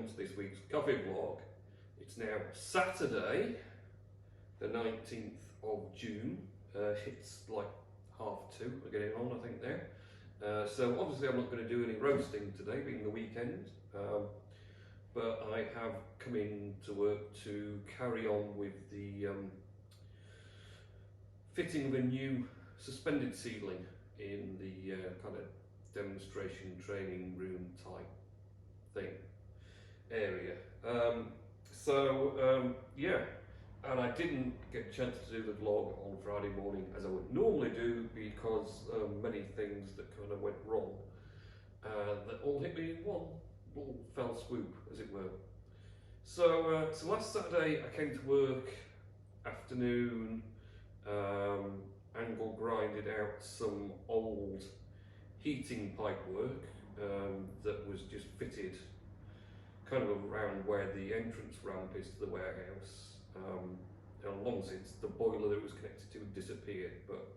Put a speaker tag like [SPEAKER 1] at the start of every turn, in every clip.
[SPEAKER 1] welcome to this week's coffee vlog. It's now Saturday, the 19th of June. It's like 2:30, we're getting on I think now. So obviously I'm not going to do any roasting today, being the weekend, but I have come in to work to carry on with the fitting of a new suspended ceiling in the kind of demonstration training room type thing area. Yeah, and I didn't get a chance to do the vlog on Friday morning as I would normally do because many things that kind of went wrong that all hit me in one little fell swoop, as it were. So last Saturday I came to work afternoon, angle grinded out some old heating pipe work that was just fitted kind of around where the entrance ramp is to the warehouse. And long since the boiler that it was connected to had disappeared, but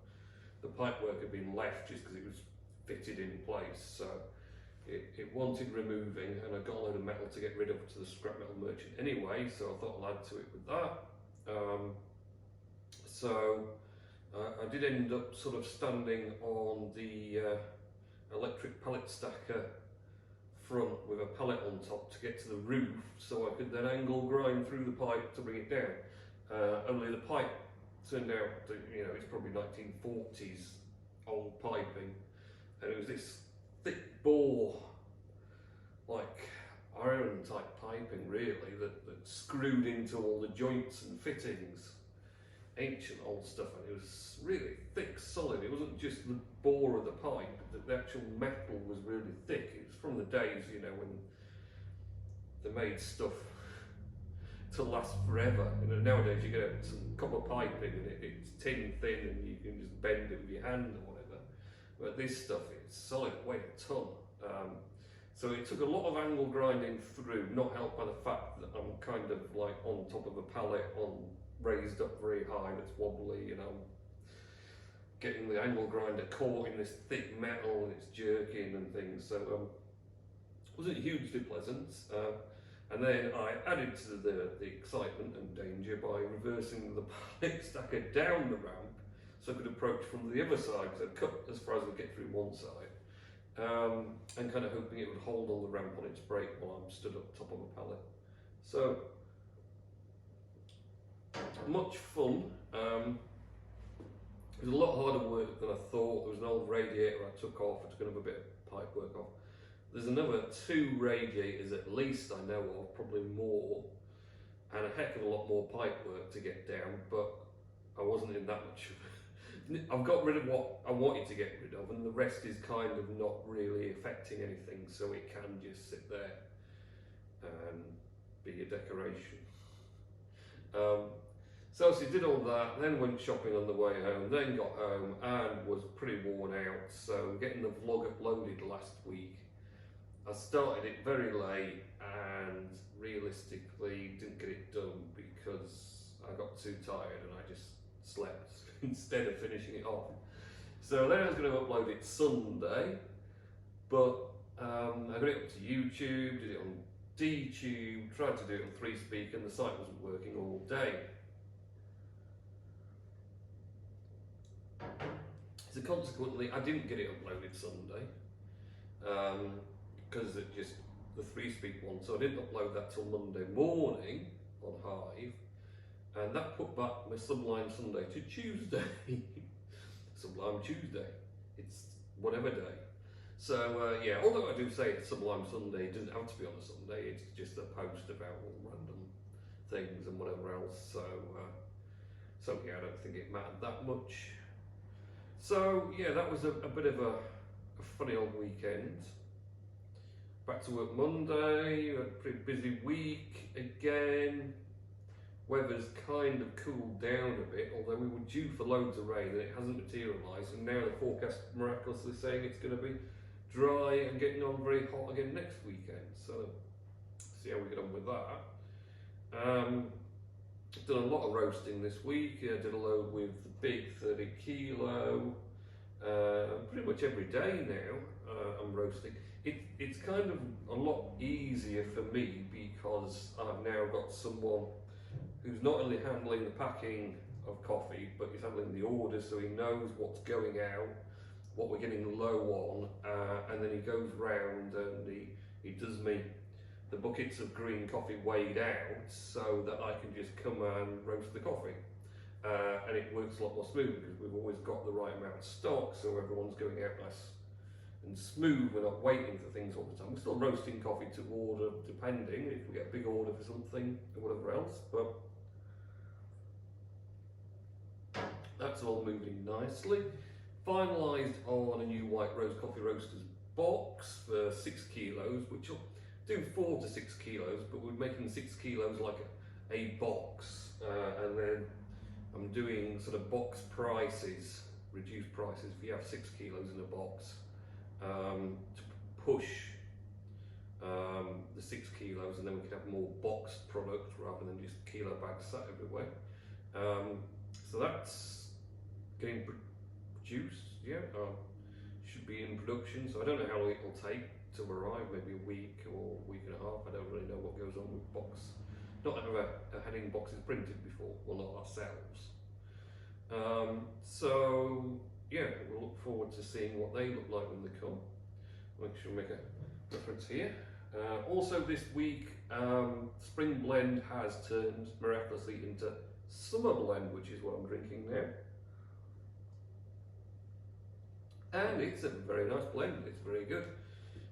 [SPEAKER 1] the pipe work had been left just because it was fitted in place, so it wanted removing, and I got a load of metal to get rid of to the scrap metal merchant anyway, so I thought I'll add to it with that. I did end up sort of standing on the electric pallet stacker front with a pallet on top to get to the roof, so I could then angle grind through the pipe to bring it down. Only the pipe turned out that, you know, it's probably 1940s old piping, and it was this thick bore, like iron type piping really, that screwed into all the joints and fittings. Ancient old stuff, and it was really thick, solid. It wasn't just the bore of the pipe, the actual metal was really thick. It was from the days, you know, when they made stuff to last forever. You know, nowadays you get some copper piping and it's tin thin and you can just bend it with your hand or whatever. But this stuff, it's solid, it weighed a ton. So it took a lot of angle grinding through, not helped by the fact that I'm kind of like on top of a pallet raised up very high, that's wobbly, you know, getting the angle grinder caught in this thick metal and it's jerking and things, so it wasn't hugely pleasant. And then I added to the excitement and danger by reversing the pallet stacker down the ramp so I could approach from the other side, because I'd cut as far as I could get through one side, and kind of hoping it would hold on the ramp on its brake while I'm stood up top of a pallet. So much fun. It was a lot harder work than I thought. There was an old radiator I took off. I took another bit of pipe work off. There's another 2 radiators at least I know of, probably more, and a heck of a lot more pipe work to get down, but I wasn't in that much. I've got rid of what I wanted to get rid of, and the rest is kind of not really affecting anything, so it can just sit there and be a decoration. So I did all that, then went shopping on the way home, then got home and was pretty worn out. So getting the vlog uploaded last week, I started it very late and realistically didn't get it done because I got too tired and I just slept instead of finishing it off. So then I was going to upload it Sunday, but I got it up to YouTube, did it on DTube, tried to do it on 3Speak, and the site wasn't working all day. So consequently, I didn't get it uploaded Sunday because it just the 3Speak one. So I didn't upload that till Monday morning on Hive, and that put back my Sublime Sunday to Tuesday. Sublime Tuesday. It's whatever day. So yeah, although I do say it's Sublime Sunday, it doesn't have to be on a Sunday. It's just a post about all random things and whatever else. So yeah, I don't think it mattered that much. So yeah, that was a bit of a funny old weekend. Back to work Monday, a pretty busy week again. Weather's kind of cooled down a bit, although we were due for loads of rain and it hasn't materialised, and now the forecast miraculously saying it's going to be dry and getting on very hot again next weekend. So see how we get on with that. Done a lot of roasting this week. I did a load with the big 30 kilo. Pretty much much every day now. I'm roasting. It's kind of a lot easier for me because I've now got someone who's not only handling the packing of coffee, but he's handling the orders, so he knows what's going out, what we're getting low on, and then he goes round and he does me the buckets of green coffee weighed out so that I can just come and roast the coffee. And it works a lot more smooth because we've always got the right amount of stock, so everyone's going out nice and smooth. We're not waiting for things all the time. We're still roasting coffee to order, depending if we get a big order for something or whatever else, but that's all moving nicely. Finalised on a new white roast coffee roasters box for 6 kilos, which will do 4 to 6 kilos, but we're making 6 kilos like a box, and then I'm doing sort of box prices, reduced prices if you have 6 kilos in a box, to push the 6 kilos, and then we can have more boxed product rather than just kilo bags sat everywhere. So that's getting produced, yeah, should be in production, so I don't know how long it will take to arrive, maybe a week or a week and a half. I don't really know what goes on with box. Not ever having boxes printed before, well, not ourselves. So yeah, we'll look forward to seeing what they look like when they come. Make sure we make a reference here. Also this week, Spring Blend has turned miraculously into Summer Blend, which is what I'm drinking now. And it's a very nice blend, it's very good.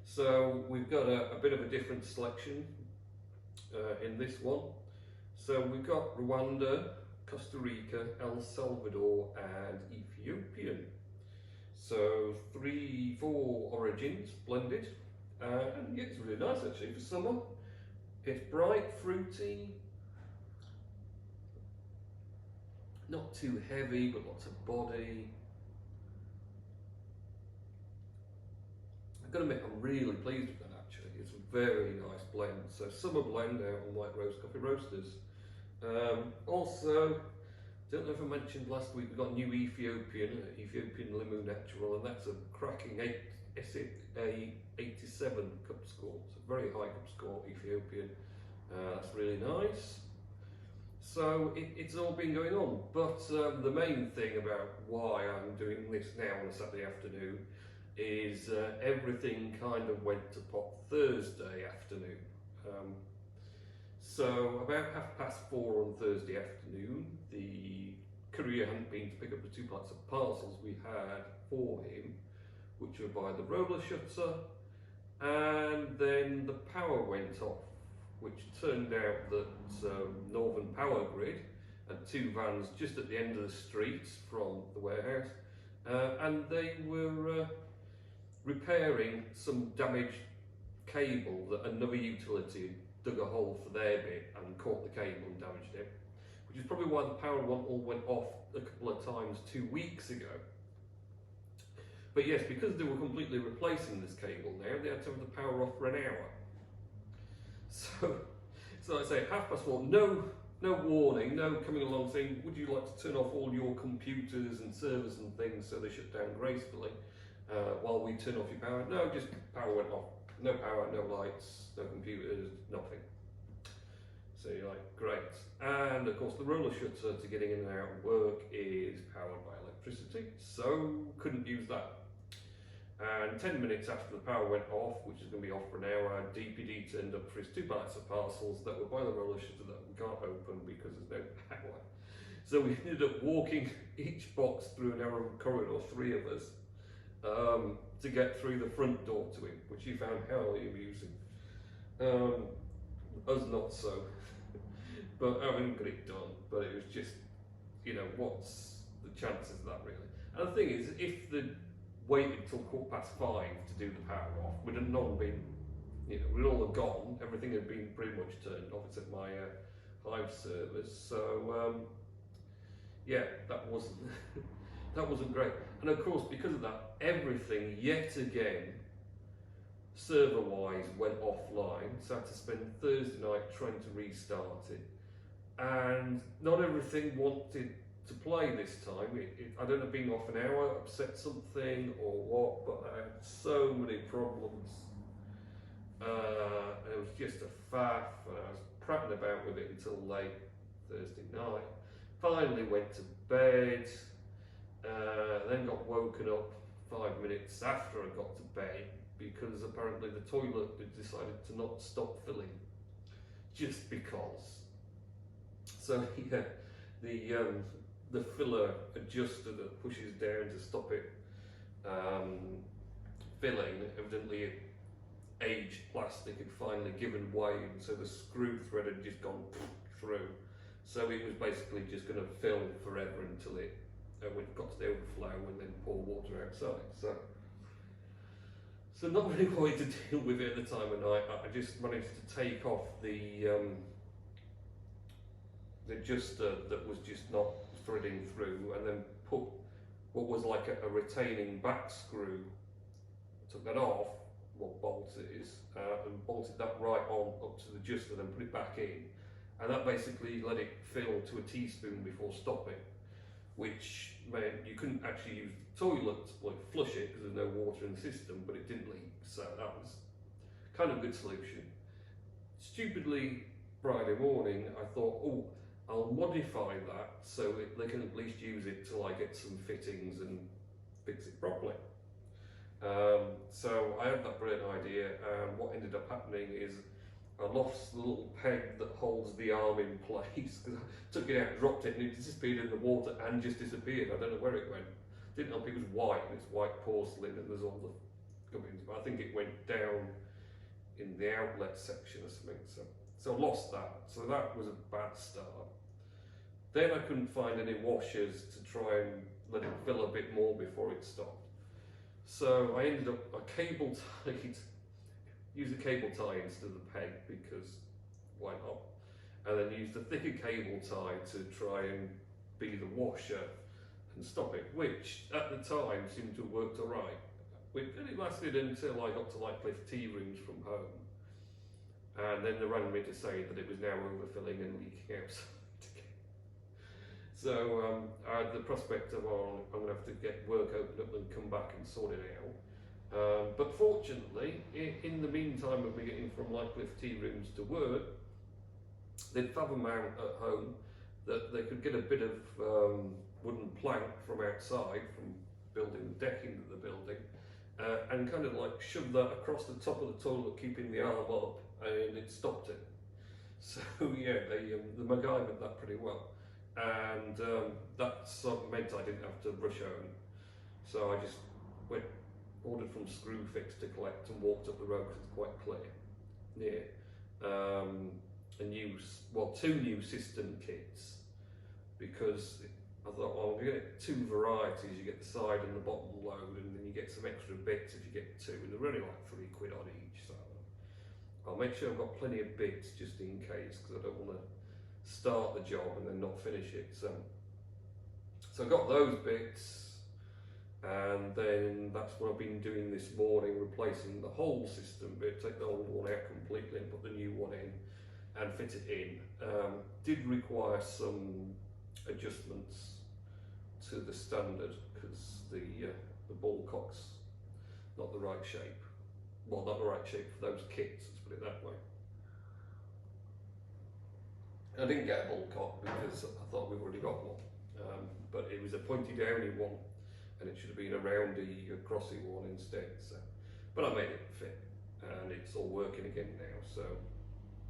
[SPEAKER 1] So we've got a bit of a different selection in this one. So we've got Rwanda, Costa Rica, El Salvador and Ethiopian. So 3-4 origins blended, and yeah, it's really nice actually for summer. It's bright, fruity, not too heavy but lots of body. I've got to admit I'm really pleased with that actually. It's a very nice blend. So summer blend out on White Roast Coffee Roasters. Also, don't know if I mentioned last week, we've got new Ethiopian Limu Natural, and that's a cracking 87 cup score. It's a very high cup score, Ethiopian. That's really nice. So it's all been going on, but the main thing about why I'm doing this now on a Saturday afternoon is everything kind of went to pot Thursday afternoon. So about 4:30 on Thursday afternoon, the courier hadn't been to pick up the 2 pallets of parcels we had for him, which were by the roller shutter, and then the power went off, which turned out that Northern Power Grid had 2 vans just at the end of the street from the warehouse, and they were repairing some damaged cable that another utility dug a hole for their bit and caught the cable and damaged it, which is probably why the power all went off a couple of times 2 weeks ago. But yes, because they were completely replacing this cable now, they had to have the power off for an hour. So I say 4:30, no warning, no coming along saying, would you like to turn off all your computers and servers and things so they shut down gracefully while we turn off your power? No, just power went off. No power, no lights, no computers, nothing. So you're like, great. And of course the roller shutter to getting in and out of work is powered by electricity, so couldn't use that. And 10 minutes after the power went off, which is going to be off for an hour, DPD turned up for his 2 pallets of parcels that were by the roller shutter that we can't open because there's no power. So we ended up walking each box through a narrow corridor, 3 of us, to get through the front door to him, which he found highly amusing. Us not so. But I mean, got it done. But it was just, you know, what's the chances of that really? And the thing is, if they'd waited till 5:15 to do the power off, we'd have not been, you know, we'd all have gone. Everything had been pretty much turned off except my Hive servers. So yeah, that wasn't that wasn't great. And of course, because of that, everything yet again, server-wise, went offline. So I had to spend Thursday night trying to restart it. And not everything wanted to play this time. I don't know, being off an hour upset something or what, but I had so many problems. It was just a faff, and I was prattling about with it until late Thursday night. Finally went to bed, then got woken up 5 minutes after I got to bed because apparently the toilet had decided to not stop filling, just because. So yeah, the filler adjuster that pushes down to stop it filling, evidently aged plastic had finally given way, and so the screw thread had just gone through. So it was basically just going to fill forever until it got to the overflow and then pour water outside. So not really wanting to deal with it at the time of night. I just managed to take off the adjuster that was just not threading through, and then put what was like a retaining back screw. Took that off, what bolt it is, and bolted that right on up to the adjuster, then put it back in, and that basically let it fill to a teaspoon before stopping, which meant you couldn't actually use the toilet like flush it because there's no water in the system, but it didn't leak, so that was kind of a good solution. Stupidly, Friday morning I thought, oh, I'll modify that so they can at least use it till I get some fittings and fix it properly. So I had that brilliant idea, and what ended up happening is I lost the little peg that holds the arm in place, because I took it out, dropped it, and it disappeared in the water and just disappeared. I don't know where it went. Didn't help, it was white, and it's white porcelain, and there's all the gubbins, but I think it went down in the outlet section or something. So I lost that. So that was a bad start. Then I couldn't find any washers to try and let it fill a bit more before it stopped. So I ended up, use a cable tie instead of the peg, because why not? And then used a thicker cable tie to try and be the washer and stop it, which at the time seemed to have worked alright. And it lasted until I got to Lightcliff tea rooms from home. And then they rang me to say that it was now overfilling and leaking outside. So I had the prospect of, oh, I'm going to have to get work opened up and come back and sort it out. But fortunately, in the meantime of me getting from Lightcliff tea rooms to work, they'd fab a mount at home that they could get a bit of wooden plank from outside, from building the decking of the building, and kind of like shove that across the top of the toilet, keeping the arm up, and it stopped it. So yeah, they MacGyvered that pretty well. And that sort of meant I didn't have to rush home. So I just ordered from c0ff33 to collect and walked up the road because it's quite clear. Yeah. Two new cistern kits, because I thought, well, I'm going to get two varieties. You get the side and the bottom load, and then you get some extra bits if you get two, and they're only like £3 on each. So I'll make sure I've got plenty of bits just in case, because I don't want to start the job and then not finish it. So I got those bits, and then that's what I've been doing this morning, replacing the whole system bit, take the old one out completely and put the new one in and fit it in. Did require some adjustments to the standard, because the ball cock's not the right shape. Well, not the right shape for those kits, let's put it that way. I didn't get a ball cock because I thought we've already got one, but it was a pointy downy one, and it should have been a roundy, crossy one instead. So, but I made it fit, and it's all working again now. So,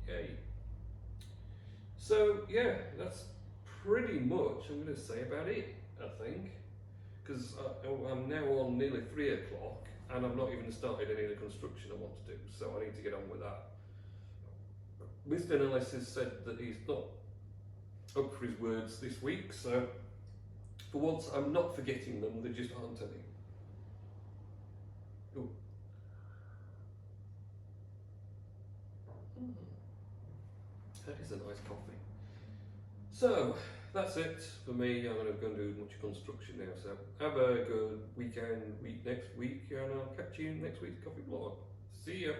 [SPEAKER 1] yay! So yeah, that's pretty much I'm going to say about it. I think, because I'm now on nearly 3 o'clock, and I've not even started any of the construction I want to do. So I need to get on with that. Mr. Ellis has said that he's not up for his words this week, so for once I'm not forgetting them, there just aren't any. Ooh. That is a nice coffee. So that's it for me. I'm going to go and do much construction now, so have a good weekend, next week, and I'll catch you in next week's coffee blog. See ya.